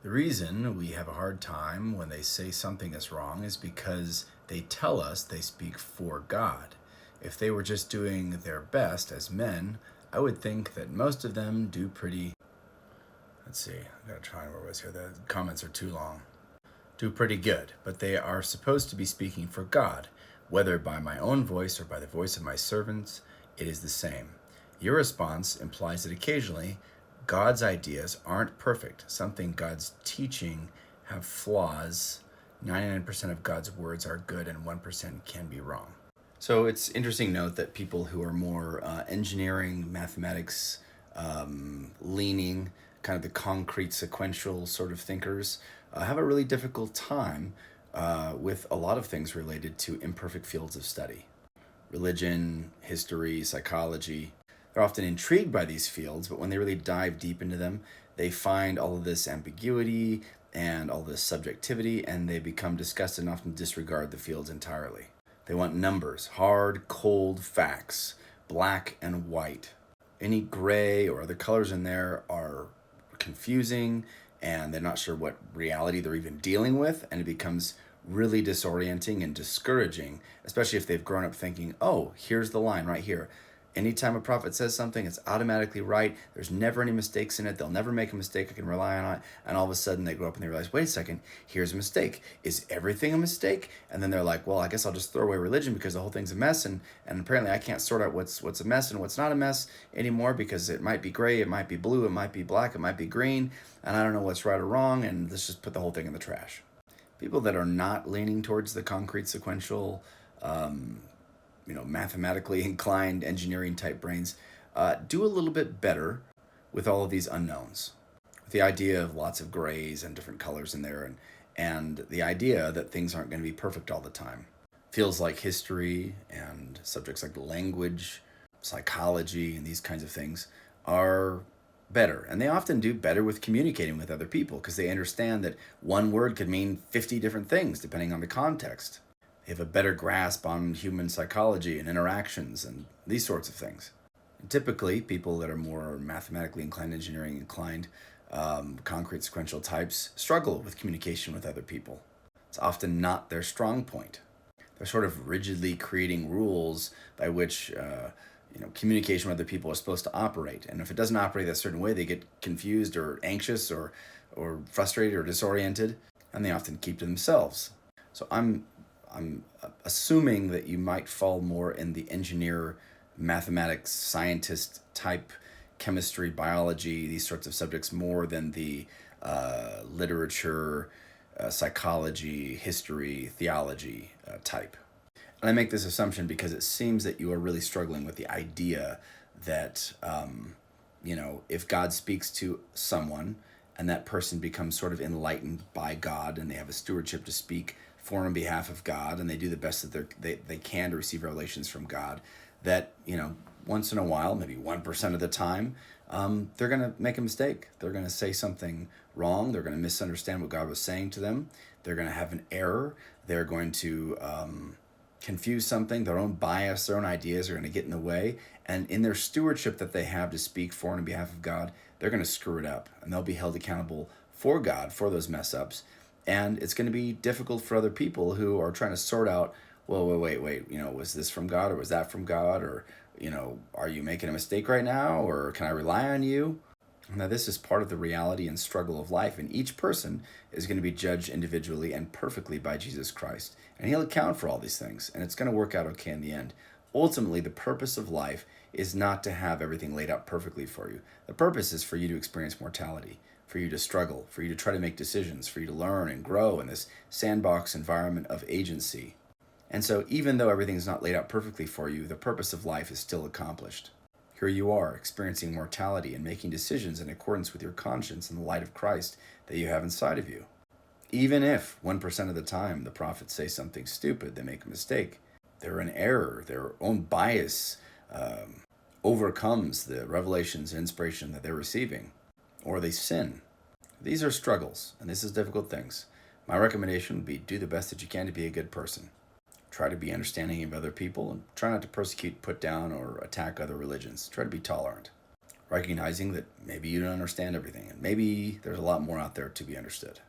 The reason we have a hard time when they say something is wrong is because they tell us they speak for God. If they were just doing their best as men, I would think that most of them do pretty. Let's see, I gotta try where was here. The comments are too long. Do pretty good, but they are supposed to be speaking for God. Whether by my own voice or by the voice of my servants, it is the same. Your response implies that occasionally God's ideas aren't perfect. Something God's teaching have flaws. 99% of God's words are good and 1% can be wrong. So it's interesting to note that people who are more engineering, mathematics leaning, kind of the concrete sequential sort of thinkers, have a really difficult time with a lot of things related to imperfect fields of study. Religion, history, psychology. They're often intrigued by these fields, but when they really dive deep into them, they find all of this ambiguity and all this subjectivity, and they become disgusted and often disregard the fields entirely. They want numbers, hard, cold facts, black and white. Any gray or other colors in there are confusing, and they're not sure what reality they're even dealing with, and it becomes really disorienting and discouraging, especially if they've grown up thinking, oh, here's the line right here. Anytime a prophet says something, it's automatically right. There's never any mistakes in it. They'll never make a mistake. I can rely on it. And all of a sudden they grow up and they realize, wait a second, here's a mistake. Is everything a mistake? And then they're like, well, I guess I'll just throw away religion because the whole thing's a mess. And apparently I can't sort out what's a mess and what's not a mess anymore, because it might be gray, it might be blue, it might be black, it might be green. And I don't know what's right or wrong. And let's just put the whole thing in the trash. People that are not leaning towards the concrete sequential, mathematically inclined engineering type brains do a little bit better with all of these unknowns. With the idea of lots of grays and different colors in there, and the idea that things aren't going to be perfect all the time. Fields like history and subjects like language, psychology, and these kinds of things are better. And they often do better with communicating with other people because they understand that one word could mean 50 different things depending on the context. They have a better grasp on human psychology and interactions and these sorts of things. And typically, people that are more mathematically inclined, engineering inclined, concrete sequential types struggle with communication with other people. It's often not their strong point. They're sort of rigidly creating rules by which communication with other people is supposed to operate. And if it doesn't operate a certain way, they get confused or anxious or frustrated or disoriented, and they often keep to themselves. So I'm assuming that you might fall more in the engineer, mathematics, scientist type, chemistry, biology, these sorts of subjects more than the literature, psychology, history, theology type. And I make this assumption because it seems that you are really struggling with the idea that, if God speaks to someone and that person becomes sort of enlightened by God and they have a stewardship to speak for and on behalf of God, and they do the best that they can to receive revelations from God, that, once in a while, maybe 1% of the time, they're going to make a mistake. They're going to say something wrong. They're going to misunderstand what God was saying to them. They're going to have an error. They're going to confuse something. Their own bias, their own ideas are going to get in the way. And in their stewardship that they have to speak for and on behalf of God, they're going to screw it up. And they'll be held accountable for God for those mess ups. And it's going to be difficult for other people who are trying to sort out, well, wait, was this from God or was that from God? Or, are you making a mistake right now? Or can I rely on you? Now, this is part of the reality and struggle of life. And each person is going to be judged individually and perfectly by Jesus Christ. And he'll account for all these things. And it's going to work out okay in the end. Ultimately, the purpose of life is not to have everything laid out perfectly for you. The purpose is for you to experience mortality, for you to struggle, for you to try to make decisions, for you to learn and grow in this sandbox environment of agency. And so even though everything's not laid out perfectly for you, the purpose of life is still accomplished. Here you are, experiencing mortality and making decisions in accordance with your conscience in the light of Christ that you have inside of you. Even if 1% of the time the prophets say something stupid, they make a mistake, they're in error, their own bias overcomes the revelations and inspiration that they're receiving, or they sin. These are struggles, and this is difficult things. My recommendation would be do the best that you can to be a good person. Try to be understanding of other people, and try not to persecute, put down, or attack other religions. Try to be tolerant. recognizing that maybe you don't understand everything and maybe there's a lot more out there to be understood.